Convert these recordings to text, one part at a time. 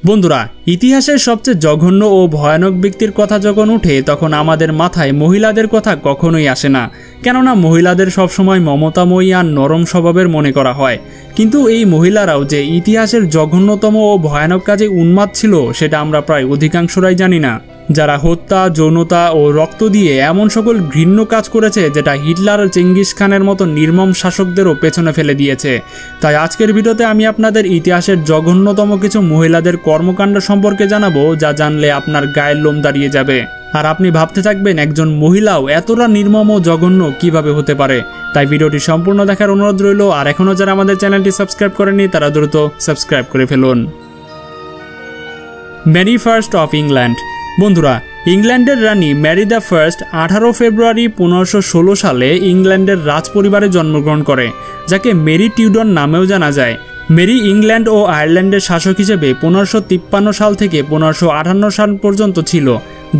বন্ধুরা, ইতিহাসের সবচেয়ে জঘন্য ও ভয়ানক ব্যক্তির কথা যখন ওঠে তখন আমাদের মাথায় মহিলাদের কথা কখনোই আসে না, কেননা মহিলাদের সবসময় মমতাময়ী আর নরম স্বভাবের মনে করা হয়। কিন্তু এই মহিলারাও যে ইতিহাসের জঘন্যতম ও ভয়ানক কাজে উন্মাদ ছিল সেটা আমরা প্রায় অধিকাংশরাই জানি না। যারা হত্যা, যৌনতা ও রক্ত দিয়ে এমন সকল ঘৃণ্য কাজ করেছে যেটা হিটলার, চেঙ্গিস খানের মতো নির্মম শাসকদেরও পেছনে ফেলে দিয়েছে। তাই আজকের ভিডিওতে আমি আপনাদের ইতিহাসের জঘন্যতম কিছু মহিলাদের কর্মকাণ্ড সম্পর্কে জানাবো, যা জানলে আপনার গায়ের লোম দাঁড়িয়ে যাবে। আর আপনি ভাবতে থাকবেন একজন মহিলাও এতটা নির্মম ও জঘন্য কিভাবে হতে পারে। তাই ভিডিওটি সম্পূর্ণ দেখার অনুরোধ রইল। আর এখনও যারা আমাদের চ্যানেলটি সাবস্ক্রাইব করেনি তারা দ্রুত সাবস্ক্রাইব করে ফেলুন। Mary first of England. বন্ধুরা, ইংল্যান্ডের রানী ম্যারি দ্য ফার্স্ট 18 ফেব্রুয়ারি 1516 সালে ইংল্যান্ডের রাজপরিবারে জন্মগ্রহণ করে, যাকে মেরি টিউডর নামেও জানা যায়। মেরি ইংল্যান্ড ও আয়ারল্যান্ডের শাসক হিসেবে 1553 সাল থেকে 1558 সাল পর্যন্ত ছিল।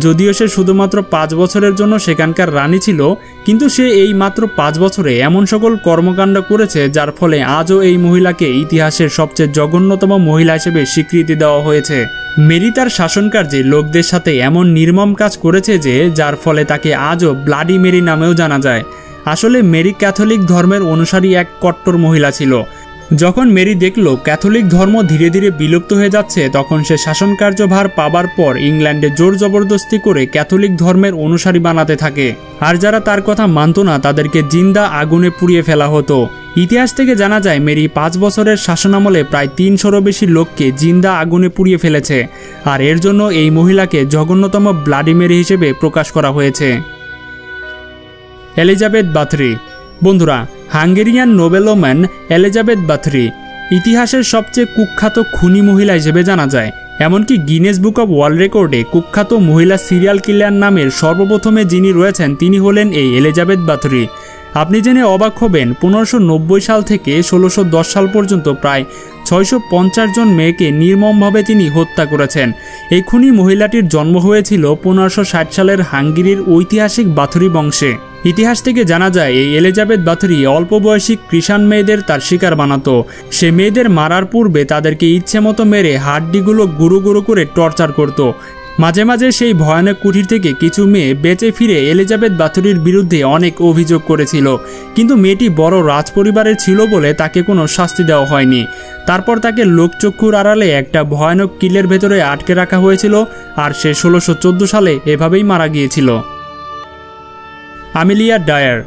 যদিও সে শুধুমাত্র 5 বছরের জন্য সেখানকার রানী ছিল, কিন্তু সে এই মাত্র 5 বছরে এমন সকল কর্মকাণ্ড করেছে যার ফলে আজও এই মহিলাকে ইতিহাসের সবচেয়ে জঘন্যতম মহিলা হিসেবে স্বীকৃতি দেওয়া হয়েছে। মেরি তার শাসনকার্যে লোকদের সাথে এমন নির্মম কাজ করেছে যে যার ফলে তাকে আজও ব্লাডি মেরি নামেও জানা যায়। আসলে মেরি ক্যাথলিক ধর্মের অনুসারী এক কট্টর মহিলা ছিল। যখন মেরি দেখল ক্যাথলিক ধর্ম ধীরে ধীরে বিলুপ্ত হয়ে যাচ্ছে, তখন সে শাসনকার্যভার পাবার পর ইংল্যান্ডে জোর জবরদস্তি করে ক্যাথলিক ধর্মের অনুসারী বানাতে থাকে। আর যারা তার কথা মানত না তাদেরকে জিন্দা আগুনে পুড়িয়ে ফেলা হতো। ইতিহাস থেকে জানা যায় মেরি 5 বছরের শাসনামলে প্রায় 300-রও বেশি লোককে জিন্দা আগুনে পুড়িয়ে ফেলেছে। আর এর জন্য এই মহিলাকে জঘন্যতম ব্লাডি মেরি হিসেবে প্রকাশ করা হয়েছে। এলিজাবেথ বাথরি। বন্ধুরা, হাঙ্গেরিয়ান নোবেলম্যান এলিজাবেথ বাথরি ইতিহাসের সবচেয়ে কুখ্যাত খুনি মহিলা হিসেবে জানা যায়। এমনকি গিনেস বুক অব ওয়ার্ল্ড রেকর্ডে কুখ্যাত মহিলা সিরিয়াল কিলার নামের সর্বপ্রথমে যিনি রয়েছেন তিনি হলেন এই এলিজাবেথ বাথরি। আপনি জেনে অবাক হবেন, 1590 সাল থেকে 1610 সাল পর্যন্ত প্রায় 650 জন মেয়েকে নির্মমভাবে তিনি হত্যা করেছেন। এই খুনি মহিলাটির জন্ম হয়েছিল 1560 সালের হাঙ্গেরির ঐতিহাসিক বাথরি বংশে। ইতিহাস থেকে জানা যায় এই এলিজাবেথ বাথরি অল্প বয়সী খ্রিস্টান মেয়েদের তার শিকার বানাতো। সে মেয়েদের মারার পূর্বে তাদেরকে ইচ্ছে মতো মেরে হাড্ডিগুলো গুঁড়ো গুঁড়ো করে টর্চার করত। মাঝে মাঝে সেই ভয়ানক কুঠির থেকে কিছু মেয়ে বেঁচে ফিরে এলিজাবেথ বাথরির বিরুদ্ধে অনেক অভিযোগ করেছিল, কিন্তু মেয়েটি বড় রাজপরিবারের ছিল বলে তাকে কোনো শাস্তি দেওয়া হয়নি। তারপর তাকে লোকচক্ষুর আড়ালে একটা ভয়ানক কিলের ভেতরে আটকে রাখা হয়েছিল, আর সে 1614 সালে এভাবেই মারা গিয়েছিল। Amelia Dyer.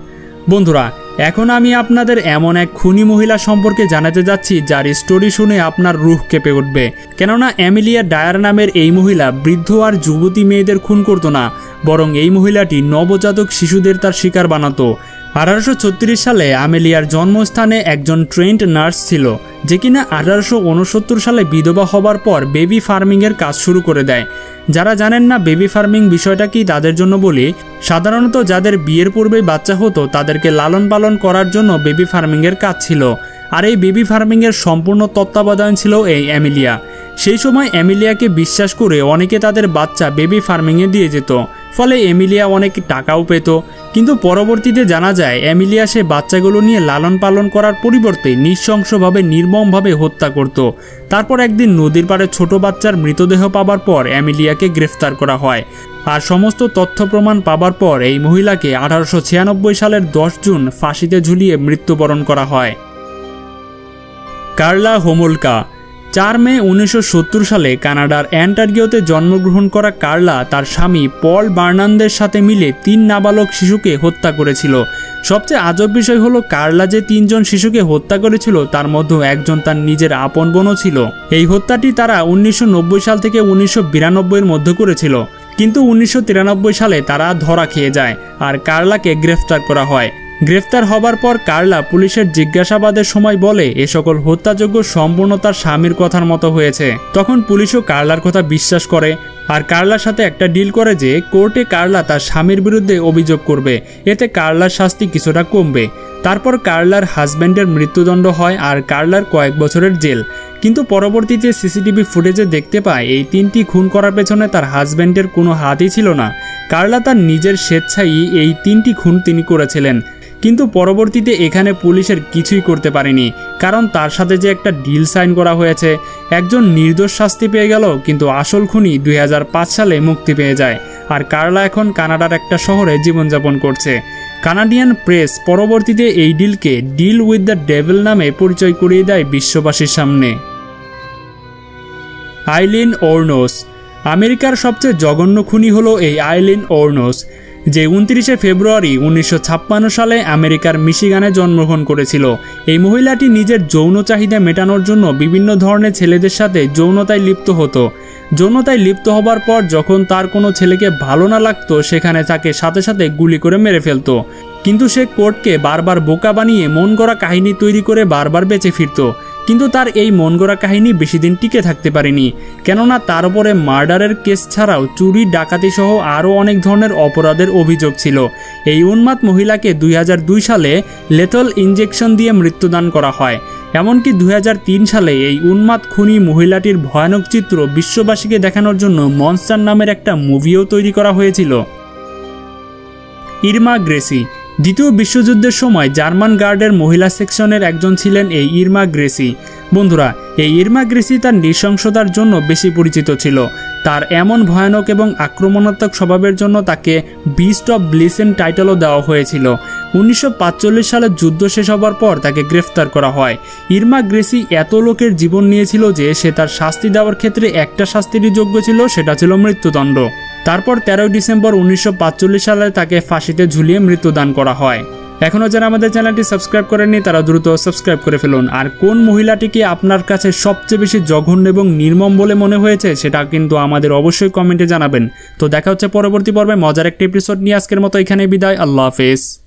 বন্ধুরা, এখন আমি আপনাদের এমন এক খুনি মহিলা সম্পর্কে জানাতে যাচ্ছি যার স্টোরি শুনে আপনার রুহ কেঁপে উঠবে। কেননা আমেলিয়া ডায়ার নামের এই মহিলা বৃদ্ধ আর যুবতী মেয়েদের খুন করতো না, বরং এই মহিলাটি নবজাতক শিশুদের তার শিকার বানাতো। 1836 সালে আমেলিয়ার জন্মস্থানে একজন ট্রেন্ড নার্স ছিল, যে কিনা 1869 সালে বিধবা হবার পর বেবি ফার্মিংয়ের কাজ শুরু করে দেয়। যারা জানেন না বেবি ফার্মিং বিষয়টা কি, তাদের জন্য বলি, সাধারণত যাদের বিয়ের পূর্বেই বাচ্চা হতো তাদেরকে লালন পালন করার জন্য বেবি ফার্মিংয়ের কাজ ছিল। আর এই বেবি ফার্মিংয়ের সম্পূর্ণ তত্ত্বাবধান ছিল এই অ্যামেলিয়া। সেই সময় অ্যামেলিয়াকে বিশ্বাস করে অনেকে তাদের বাচ্চা বেবি ফার্মিংয়ে দিয়ে যেত, ফলে অ্যামেলিয়া অনেক টাকাও পেত। কিন্তু পরবর্তীতে জানা যায় অ্যামেলিয়া সে বাচ্চাগুলো নিয়ে লালন পালন করার পরিবর্তে নৃশংসভাবে নির্মমভাবে হত্যা করত। তারপর একদিন নদীর পাড়ে ছোট বাচ্চার মৃতদেহ পাবার পর অ্যামেলিয়াকে গ্রেফতার করা হয়। আর সমস্ত তথ্য প্রমাণ পাবার পর এই মহিলাকে 1896 সালের 10 জুন ফাঁসিতে ঝুলিয়ে মৃত্যুবরণ করা হয়। কার্লা হোমোলকা। 4 মে 1970 সালে কানাডার অন্টারিওতে জন্মগ্রহণ করা কার্লা তার স্বামী পল বার্নানদের সাথে মিলে 3 নাবালক শিশুকে হত্যা করেছিল। সবচেয়ে আজব বিষয় হলো কার্লা যে 3 জন শিশুকে হত্যা করেছিল তার মধ্যে একজন তার নিজের আপন বোনও ছিল। এই হত্যাটি তারা 1990 সাল থেকে 1992 মধ্যে করেছিল, কিন্তু 1993 সালে তারা ধরা খেয়ে যায় আর কার্লাকে গ্রেফতার করা হয়। গ্রেফতার হবার পর কার্লা পুলিশের জিজ্ঞাসাবাদের সময় বলে এ সকল হত্যাযজ্ঞ সম্পূর্ণ তার স্বামীর কথার মতো হয়েছে। তখন পুলিশও কার্লার কথা বিশ্বাস করে আর কার্লার সাথে একটা ডিল করে যে কোর্টে কার্লা তার স্বামীর বিরুদ্ধে অভিযোগ করবে, এতে কার্লার শাস্তি কিছুটা কমবে। তারপর কার্লার হাজব্যান্ডের মৃত্যুদণ্ড হয় আর কার্লার কয়েক বছরের জেল। কিন্তু পরবর্তীতে সিসিটিভি ফুটেজে দেখতে পায় এই 3টি খুন করার পেছনে তার হাজব্যান্ডের কোনো হাতই ছিল না। কার্লা তার নিজের স্বেচ্ছায় এই 3টি খুন তিনি করেছিলেন। কিন্তু পরবর্তীতে এখানে পুলিশের কিছুই করতে পারেনি, কারণ তার সাথে যে একটা ডিল সাইন করা হয়েছে। একজন নির্দোষ শাস্তি পেয়ে গেল, কিন্তু আসল খুনি 2005 সালে মুক্তি পেয়ে যায়। আর কার্লা এখন কানাডার একটা শহরে জীবনযাপন করছে। কানাডিয়ান প্রেস পরবর্তীতে এই ডিলকে ডিল উইথ দ্য ডেভিল নামে পরিচয় করিয়ে দেয় বিশ্ববাসীর সামনে। আইলিন ওরনোস। আমেরিকার সবচেয়ে জঘন্য খুনি হলো এই আইলিন ওরনোস, যে 29 ফেব্রুয়ারি 1956 সালে আমেরিকার মিশিগানে জন্মগ্রহণ করেছিল। এই মহিলাটি নিজের যৌন চাহিদা মেটানোর জন্য বিভিন্ন ধরনের ছেলেদের সাথে যৌনতায় লিপ্ত হতো। যৌনতায় লিপ্ত হবার পর যখন তার কোনো ছেলেকে ভালো না লাগতো, সেখানে তাকে সাথে সাথে গুলি করে মেরে ফেলতো। কিন্তু সে কোর্টকে বারবার বোকা বানিয়ে মন গড়া কাহিনী তৈরি করে বারবার বেঁচে ফিরত। কিন্তু তার এই মন গড়া কাহিনী বেশি দিন টিকে থাকতে পারেনি, কেননা তার উপরে মার্ডারের কেস ছাড়াও চুরি, ডাকাতি সহ আরও অনেক ধরনের অপরাধের অভিযোগ ছিল। এই উন্মাদ মহিলাকে 2002 সালে লেথল ইনজেকশন দিয়ে মৃত্যুদান করা হয়। এমনকি 2003 সালে এই উন্মাদ খুনি মহিলাটির ভয়ানক চিত্র বিশ্ববাসীকে দেখানোর জন্য মনস্টার নামের একটা মুভিও তৈরি করা হয়েছিল। Irma Grese. দ্বিতীয় বিশ্বযুদ্ধের সময় জার্মান গার্ডের মহিলা সেকশনের একজন ছিলেন এই ইরমা গ্রেসি। বন্ধুরা, এই ইরমা গ্রেসি তার নৃশংসতার জন্য বেশি পরিচিত ছিল। তার এমন ভয়ানক এবং আক্রমণাত্মক স্বভাবের জন্য তাকে বিস্ট অফ ব্লিসেন টাইটেলও দেওয়া হয়েছিল। 1945 সালে যুদ্ধ শেষ হবার পর তাকে গ্রেফতার করা হয়। ইরমা গ্রেসি এত লোকের জীবন নিয়েছিল যে সে তার শাস্তি দেওয়ার ক্ষেত্রে একটা শাস্তিরই যোগ্য ছিল, সেটা ছিল মৃত্যুদণ্ড। তারপর 13 ডিসেম্বর 1945 সালে তাকে ফাঁসিতে ঝুলিয়ে মৃত্যুদান করা হয়। এখনও যারা আমাদের চ্যানেলটি সাবস্ক্রাইব করেননি তারা দ্রুত সাবস্ক্রাইব করে ফেলুন। আর কোন মহিলাটিকে আপনার কাছে সবচেয়ে বেশি জঘন্য এবং নির্মম বলে মনে হয়েছে সেটা কিন্তু আমাদের অবশ্যই কমেন্টে জানাবেন। তো দেখা হচ্ছে পরবর্তী পর্বে মজার একটা এপিসোড নিয়ে। আজকের মতো এখানেই বিদায়। আল্লাহ হাফেজ।